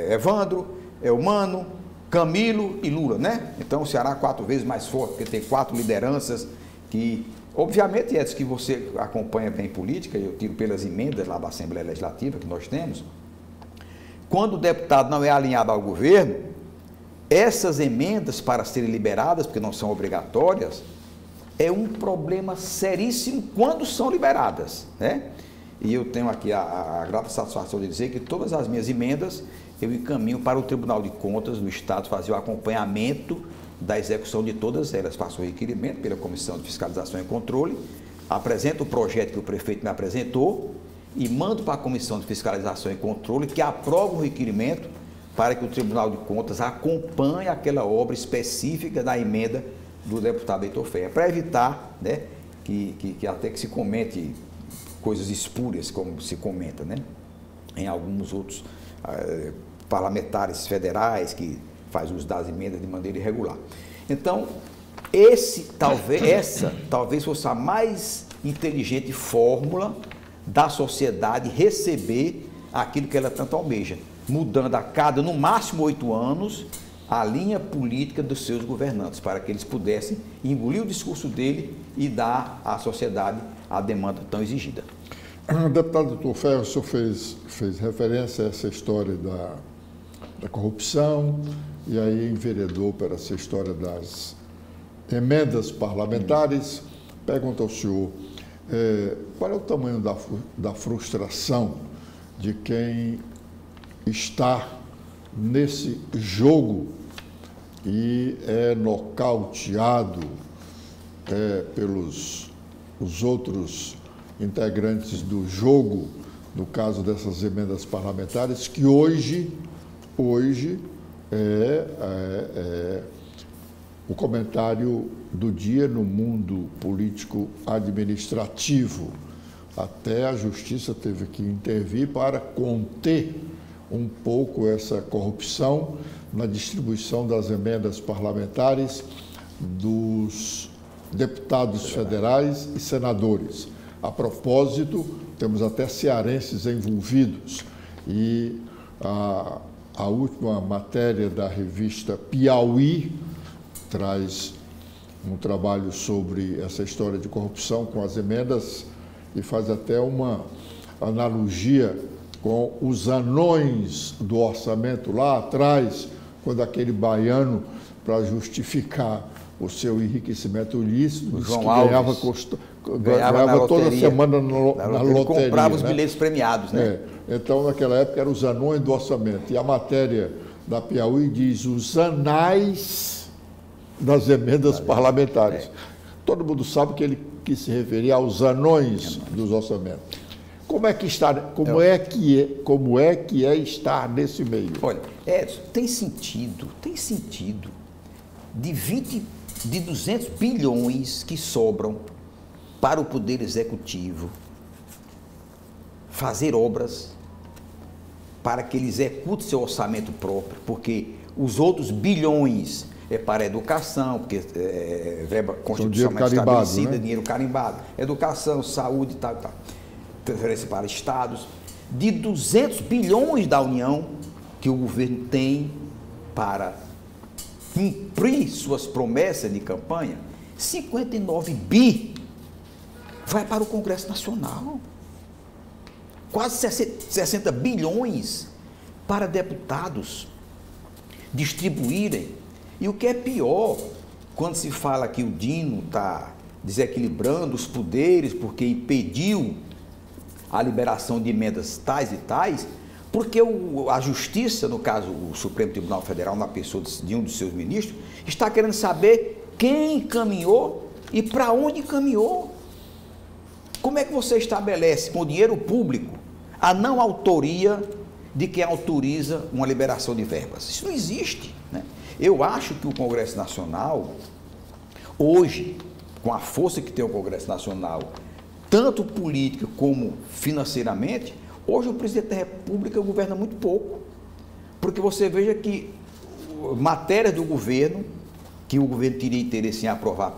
Evandro, Elmano, Camilo e Lula, né? Então o Ceará 4 vezes mais forte, porque tem 4 lideranças que, obviamente, Edson, que você acompanha bem política, eu tiro pelas emendas lá da Assembleia Legislativa que nós temos, quando o deputado não é alinhado ao governo, essas emendas para serem liberadas, porque não são obrigatórias, é um problema seríssimo quando são liberadas, né? E eu tenho aqui a grata satisfação de dizer que todas as minhas emendas eu encaminho para o Tribunal de Contas do Estado fazer o acompanhamento da execução de todas elas. Faço o requerimento pela Comissão de Fiscalização e Controle, apresento o projeto que o prefeito me apresentou e mando para a Comissão de Fiscalização e Controle, que aprova o requerimento para que o Tribunal de Contas acompanhe aquela obra específica da emenda do deputado Heitor Ferrer, para evitar, né, que até que se comente coisas espúrias, como se comenta, né, em alguns outros parlamentares federais que faz uso das emendas de maneira irregular. Então, essa talvez fosse a mais inteligente fórmula da sociedade receber aquilo que ela tanto almeja, mudando a cada, no máximo, 8 anos, a linha política dos seus governantes, para que eles pudessem engolir o discurso dele e dar à sociedade a demanda tão exigida. Deputado doutor Ferro, o senhor fez referência a essa história da corrupção e aí enveredou para essa história das emendas parlamentares. Pergunto ao senhor, qual é o tamanho da frustração de quem está nesse jogo e é nocauteado pelos os outros integrantes do jogo, no caso dessas emendas parlamentares, que hoje é o comentário do dia no mundo político administrativo. Até a Justiça teve que intervir para conter um pouco essa corrupção na distribuição das emendas parlamentares dos deputados federais e senadores. A propósito, temos até cearenses envolvidos e a última matéria da revista Piauí traz um trabalho sobre essa história de corrupção com as emendas e faz até uma analogia com os anões do orçamento lá atrás, quando aquele baiano, para justificar o seu enriquecimento ilícito, João ganhava toda semana na loteria. Comprava os bilhetes premiados, né? Então, naquela época, eram os anões do orçamento. E a matéria da Piauí diz os anais das emendas parlamentares. Todo mundo sabe que ele quis se referir aos anões dos orçamentos. Como é que é estar nesse meio? Olha, Edson, tem sentido de 200 bilhões que sobram para o Poder Executivo fazer obras para que ele execute seu orçamento próprio, porque os outros bilhões é para a educação, porque é verba constitucionalmente estabelecida, né? Dinheiro carimbado, educação, saúde e tal. Transferência para estados, de 200 bilhões da União que o governo tem para cumprir suas promessas de campanha, 59 bi vai para o Congresso Nacional. Quase 60 bilhões para deputados distribuírem. E o que é pior, quando se fala que o Dino está desequilibrando os poderes porque impediu a liberação de emendas tais e tais, porque a Justiça, no caso o Supremo Tribunal Federal, na pessoa de um dos seus ministros, está querendo saber quem encaminhou e para onde encaminhou. Como é que você estabelece com dinheiro público a não autoria de quem autoriza uma liberação de verbas? Isso não existe, né? Eu acho que o Congresso Nacional, hoje, com a força que tem o Congresso Nacional, tanto política como financeiramente, hoje o presidente da República governa muito pouco. Porque você veja que matéria do governo, que o governo teria interesse em aprovar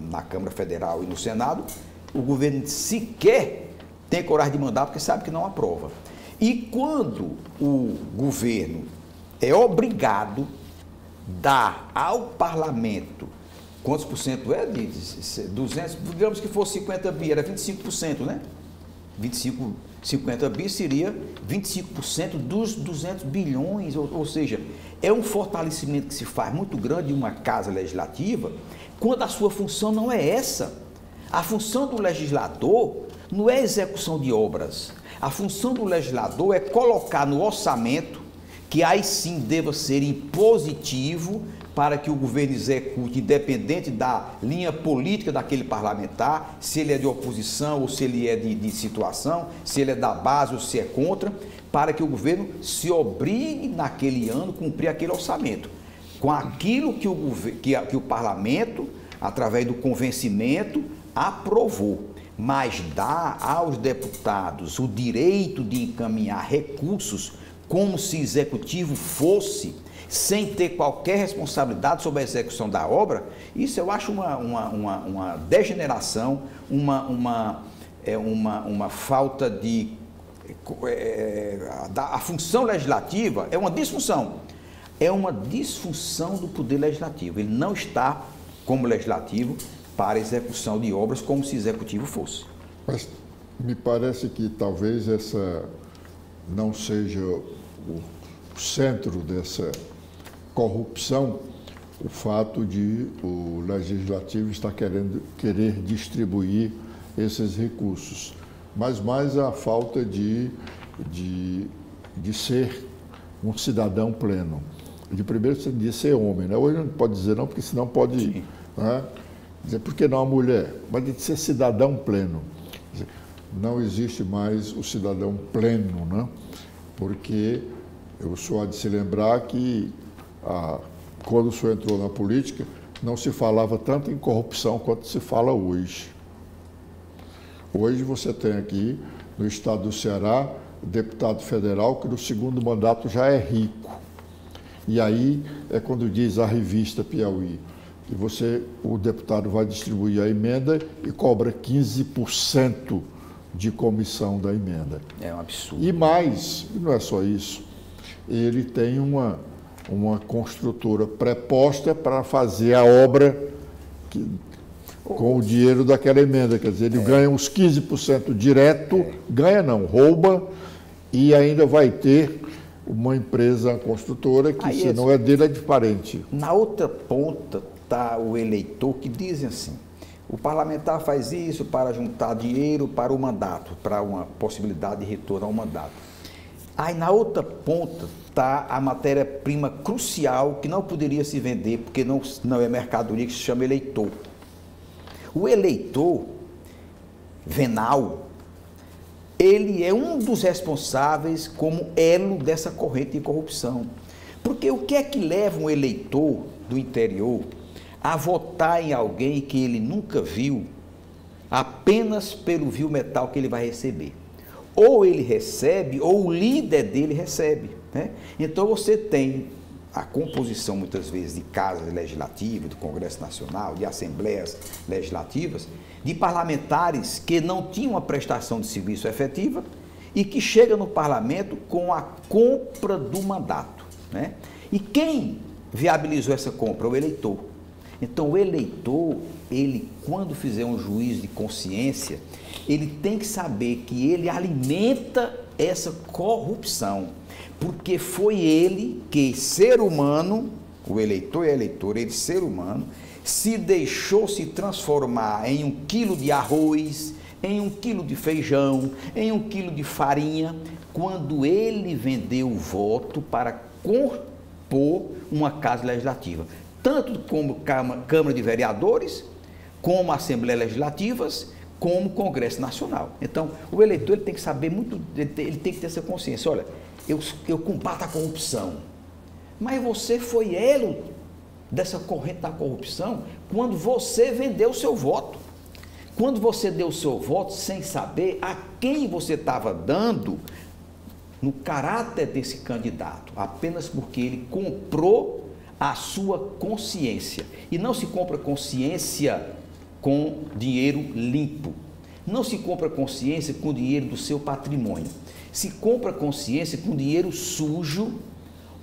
na Câmara Federal e no Senado, o governo sequer tem coragem de mandar porque sabe que não aprova. E quando o governo é obrigado a dar ao parlamento, quantos por cento é? De 200, digamos que fosse 50 bi, era 25%, né? 50 bi seria 25% dos 200 bilhões, ou seja, é um fortalecimento que se faz muito grande de uma casa legislativa, quando a sua função não é essa. A função do legislador não é execução de obras. A função do legislador é colocar no orçamento, que aí sim deva ser impositivo, para que o governo execute, independente da linha política daquele parlamentar, se ele é de oposição ou se ele é de situação, se ele é da base ou se é contra, para que o governo se obrigue naquele ano a cumprir aquele orçamento, com aquilo que o parlamento, através do convencimento, aprovou, mas dá aos deputados o direito de encaminhar recursos como se o executivo fosse sem ter qualquer responsabilidade sobre a execução da obra, isso eu acho uma degeneração, uma falta de... a função legislativa é uma disfunção. É uma disfunção do poder legislativo. Ele não está como legislativo para execução de obras como se executivo fosse. Mas me parece que talvez essa não seja o centro dessa corrupção, o fato de o legislativo estar querer distribuir esses recursos, mas mais a falta de ser um cidadão pleno. Primeiro você de ser homem, né? Hoje não pode dizer não, porque senão pode, né, dizer por que não a mulher, mas de ser cidadão pleno. Não existe mais o cidadão pleno, né? Porque eu sou a de se lembrar que quando o senhor entrou na política, não se falava tanto em corrupção quanto se fala hoje. Hoje você tem aqui, no estado do Ceará, deputado federal que no segundo mandato já é rico. E aí é quando diz a revista Piauí, que o deputado vai distribuir a emenda e cobra 15% de comissão da emenda. É um absurdo. E mais, não é só isso, ele tem uma construtora preposta para fazer a obra com o dinheiro daquela emenda. Quer dizer, ele ganha uns 15% direto, ganha não, rouba, e ainda vai ter uma empresa construtora que, se não é dele, é de parente. Na outra ponta está o eleitor que diz assim, o parlamentar faz isso para juntar dinheiro para o mandato, para uma possibilidade de retorno ao mandato. Aí na outra ponta está a matéria-prima crucial que não poderia se vender, porque não é mercadoria, que se chama eleitor. O eleitor venal, ele é um dos responsáveis como elo dessa corrente de corrupção. Porque o que é que leva um eleitor do interior a votar em alguém que ele nunca viu, apenas pelo vil metal que ele vai receber? Ou ele recebe, ou o líder dele recebe, né? Então você tem a composição, muitas vezes, de casas legislativas, do Congresso Nacional, de assembleias legislativas, de parlamentares que não tinham uma prestação de serviço efetiva e que chegam no parlamento com a compra do mandato, né? E quem viabilizou essa compra? O eleitor. Então, o eleitor, ele, quando fizer um juízo de consciência, ele tem que saber que ele alimenta essa corrupção, porque foi ele que, ser humano, o eleitor e a eleitora, ele, ser humano, se deixou se transformar em 1 quilo de arroz, em 1 quilo de feijão, em 1 quilo de farinha, quando ele vendeu o voto para compor uma casa legislativa. Tanto como Câmara de Vereadores, como Assembleias Legislativas, como Congresso Nacional. Então, o eleitor ele tem que saber muito, ele tem que ter essa consciência. Olha, eu combato a corrupção, mas você foi elo dessa corrente da corrupção quando você vendeu o seu voto. Quando você deu o seu voto sem saber a quem você estava dando no caráter desse candidato, apenas porque ele comprou a sua consciência. E não se compra consciência com dinheiro limpo. Não se compra consciência com dinheiro do seu patrimônio. Se compra consciência com dinheiro sujo,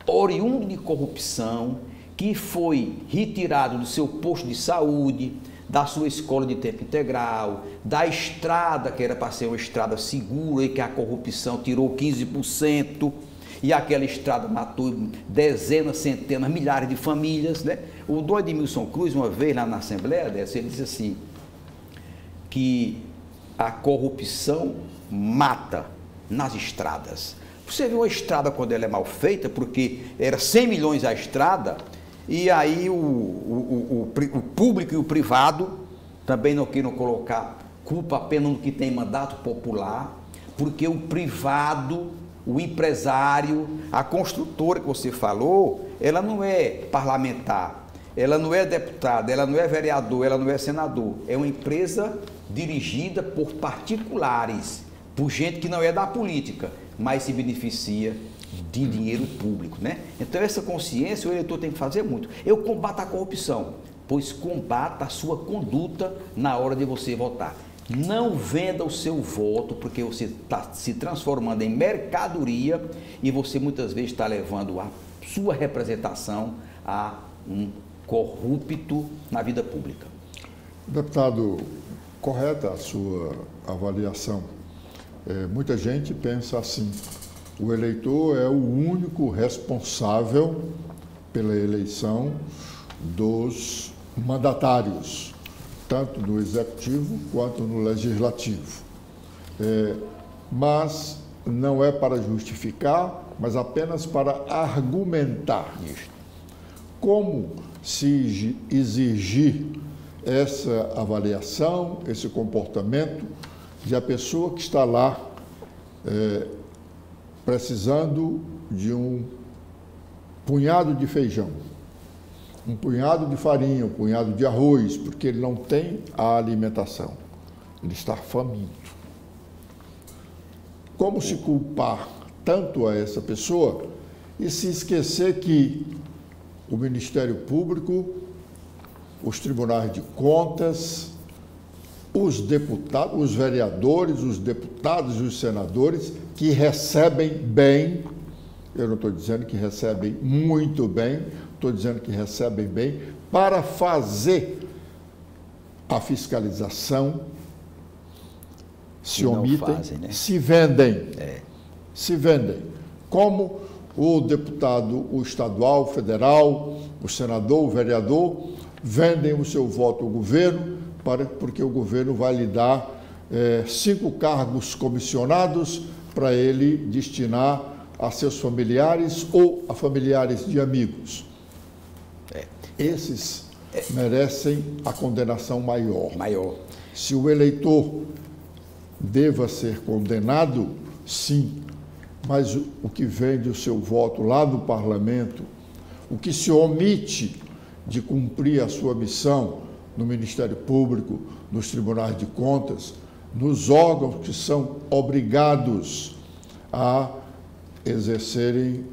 oriundo de corrupção, que foi retirado do seu posto de saúde, da sua escola de tempo integral, da estrada, que era para ser uma estrada segura e que a corrupção tirou 15%, e aquela estrada matou dezenas, centenas, milhares de famílias, né? O Dom Edmilson Cruz, uma vez lá na Assembleia dessa, ele disse assim, que a corrupção mata nas estradas. Você vê uma estrada quando ela é mal feita, porque era 100 milhões a estrada, e aí o público e o privado também não queiram colocar culpa apenas no que tem mandato popular, porque o privado, o empresário, a construtora que você falou, ela não é parlamentar, ela não é deputada, ela não é vereador, ela não é senador, é uma empresa dirigida por particulares, por gente que não é da política, mas se beneficia de dinheiro público, né? Então essa consciência o eleitor tem que fazer muito. Eu combato a corrupção, pois combata a sua conduta na hora de você votar. Não venda o seu voto, porque você está se transformando em mercadoria e você muitas vezes está levando a sua representação a um corrupto na vida pública. Deputado, correta a sua avaliação. Muita gente pensa assim, o eleitor é o único responsável pela eleição dos mandatários, tanto no executivo quanto no legislativo. Mas não é para justificar, mas apenas para argumentar. Como se exigir essa avaliação, esse comportamento de a pessoa que está lá precisando de um punhado de feijão, um punhado de farinha, um punhado de arroz, porque ele não tem a alimentação, ele está faminto. Como se culpar tanto a essa pessoa e se esquecer que o Ministério Público, os tribunais de contas, os deputados, os vereadores, os deputados e os senadores que recebem bem, eu não estou dizendo que recebem muito bem, estou dizendo que recebem bem, para fazer a fiscalização, se omitem, fazem, né? Se vendem. Se vendem. Como o deputado, o estadual, o federal, o senador, o vereador, vendem o seu voto ao governo, porque o governo vai lhe dar 5 cargos comissionados para ele destinar a seus familiares ou a familiares de amigos. Esses merecem a condenação maior. Se o eleitor deva ser condenado, sim, mas o que vende o seu voto lá no parlamento, o que se omite de cumprir a sua missão no Ministério Público, nos tribunais de contas, nos órgãos que são obrigados a exercerem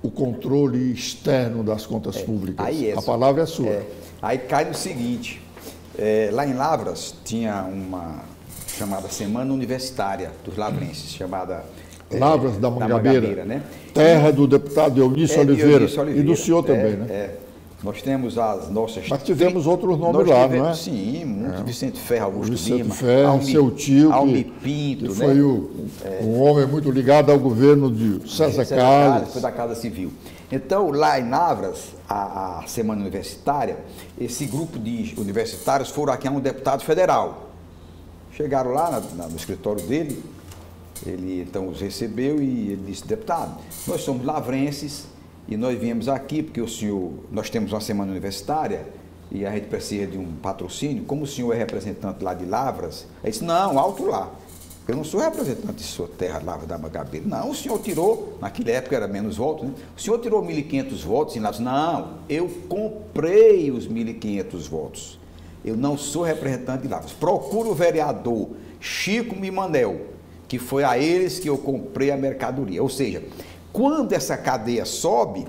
o controle externo das contas públicas. A palavra é sua. Aí cai no seguinte, lá em Lavras tinha uma chamada Semana Universitária dos Lavrenses, chamada Lavras da Mangabeira, né? Terra do deputado Eunício Oliveira e do senhor também, né? Nós temos as nossas... Mas tivemos outros nomes lá, não é? Sim, muito. Vicente Ferro, Augusto Lima, seu tio, Almi Pinto, que foi um homem muito ligado ao governo de César Carlos. Foi da Casa Civil. Então, lá em Lavras, a Semana Universitária, esse grupo de universitários foram aqui a um deputado federal. Chegaram lá no escritório dele, ele então os recebeu e ele disse: deputado, nós somos lavrenses e nós viemos aqui porque nós temos uma semana universitária e a gente precisa de um patrocínio. Como o senhor é representante lá de Lavras? Ele disse: não, alto lá. Eu não sou representante de sua terra, Lavras da Mangabeira. Não, o senhor tirou, naquela época era menos votos, né? O senhor tirou 1.500 votos em Lavras. Não, eu comprei os 1.500 votos. Eu não sou representante de Lavras. Procura o vereador Chico Mimanel, que foi a eles que eu comprei a mercadoria. Ou seja, quando essa cadeia sobe,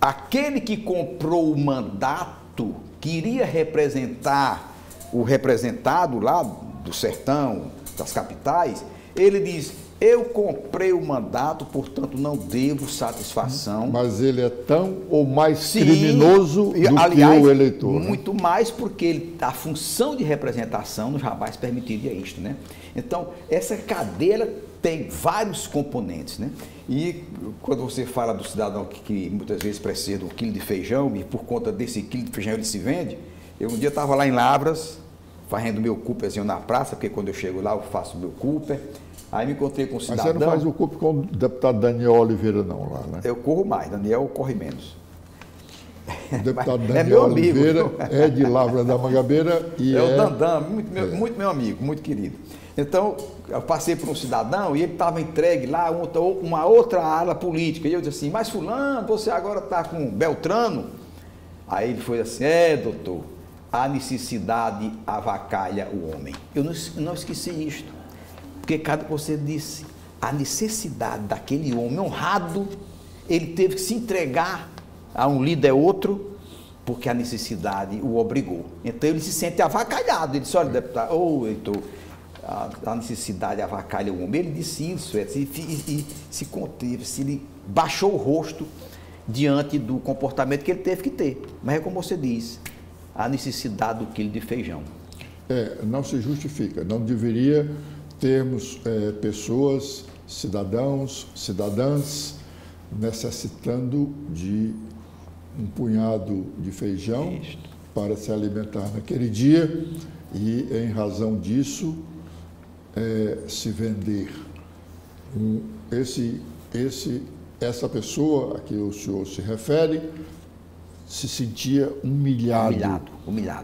aquele que comprou o mandato, que iria representar o representado lá do sertão, das capitais, ele diz: eu comprei o mandato, portanto não devo satisfação. Mas ele é tão ou mais criminoso do que o eleitor. Muito mais, porque a função de representação nos jamais permitiria isto, né? Então, essa cadeia tem vários componentes, né? E quando você fala do cidadão que muitas vezes precisa de 1 quilo de feijão e por conta desse quilo de feijão ele se vende, eu um dia estava lá em Lavras, fazendo meu Cooperzinho na praça, porque quando eu chego lá eu faço meu Cooper. Aí me encontrei com um cidadão... Mas você não faz o Cooper com o deputado Daniel Oliveira não lá, né? Eu corro mais, Daniel corre menos. O deputado Daniel Oliveira é de Lavras da Mangabeira e o Dandam, muito meu amigo, muito querido. Então, eu passei por um cidadão e ele estava entregue lá uma outra ala política. E eu disse assim: mas fulano, você agora está com Beltrano? Aí ele foi assim: doutor, a necessidade avacalha o homem. Eu não esqueci isto. Porque, cada você disse, a necessidade daquele homem honrado, ele teve que se entregar a um líder outro, porque a necessidade o obrigou. Então ele se sente avacalhado. Ele disse, olha, deputado, Heitor, a necessidade avacalha o homem. Ele disse isso, e se conteve, ele baixou o rosto diante do comportamento que ele teve que ter. Mas é como você diz, a necessidade do quilo de feijão. Não se justifica. Não deveria termos pessoas, cidadãos, cidadãs, necessitando de um punhado de feijão para se alimentar naquele dia e, em razão disso, se vender. Essa pessoa a que o senhor se refere se sentia humilhado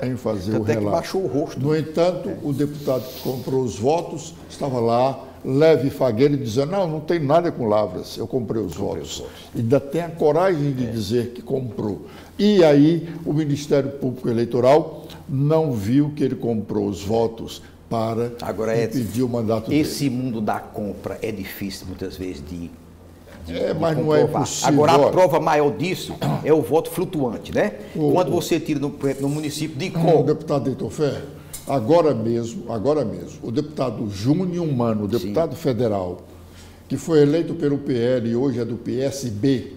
em fazer o relato. Que baixou o rosto. No entanto, o deputado que comprou os votos estava lá, leve e fagueiro, dizendo, não tem nada com lavras, eu comprei os votos. Ainda tem a coragem de dizer que comprou. E aí o Ministério Público Eleitoral não viu que ele comprou os votos para impedir o mandato dele. Esse mundo da compra é difícil muitas vezes de mas não é possível. Agora, a prova maior disso é o voto flutuante, né? Quando você tira no município de Icó. Deputado Heitor Ferre, agora mesmo, o deputado Júnior Mano, deputado federal, que foi eleito pelo PL e hoje é do PSB,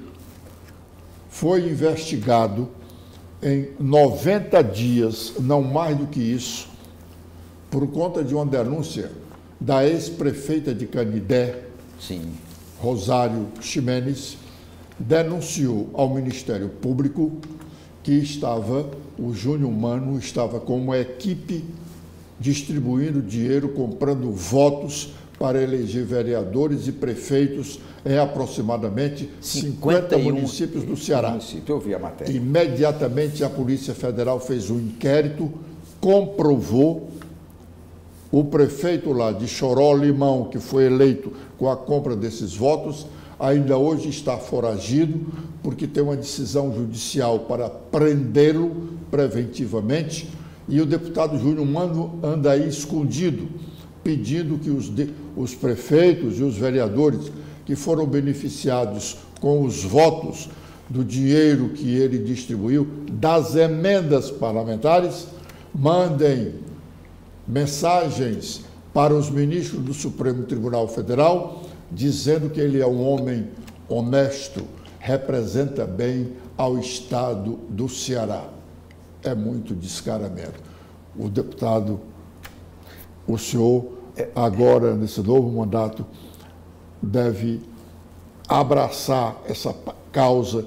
foi investigado em 90 dias, não mais do que isso, por conta de uma denúncia da ex-prefeita de Canidé, Rosário Ximenes, denunciou ao Ministério Público que o Júnior Mano estava com uma equipe distribuindo dinheiro, comprando votos para eleger vereadores e prefeitos em aproximadamente 50 municípios do Ceará. Eu vi a matéria. Imediatamente a Polícia Federal fez um inquérito, comprovou. O prefeito lá de Choró Limão, que foi eleito com a compra desses votos, ainda hoje está foragido, porque tem uma decisão judicial para prendê-lo preventivamente, e o deputado Júnior Mano anda aí escondido, pedindo que os prefeitos e os vereadores que foram beneficiados com os votos do dinheiro que ele distribuiu, das emendas parlamentares, mandem mensagens para os ministros do Supremo Tribunal Federal, dizendo que ele é um homem honesto, representa bem ao Estado do Ceará. É muito descaramento. O deputado, o senhor, agora, nesse novo mandato, deve abraçar essa causa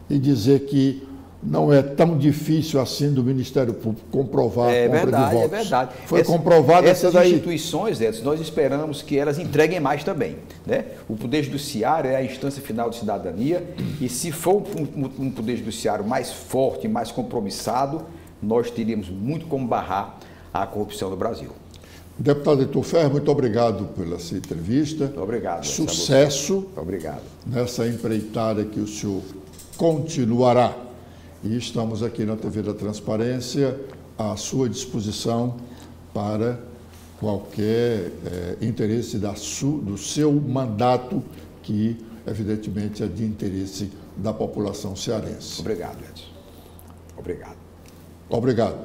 e dizer que não é tão difícil assim do Ministério Público comprovar a compra de votos. É verdade. Foi comprovado essas daí. Instituições, Edson, nós esperamos que elas entreguem mais também, né? O Poder Judiciário é a instância final de cidadania e se for um Poder Judiciário mais forte, mais compromissado, nós teríamos muito como barrar a corrupção no Brasil. Deputado Heitor Ferre, muito obrigado pela sua entrevista. Muito obrigado. Sucesso obrigado nessa empreitada que o senhor continuará. E estamos aqui na TV da Transparência à sua disposição para qualquer interesse do seu mandato, que evidentemente é de interesse da população cearense. Obrigado, Edson. Obrigado. Obrigado.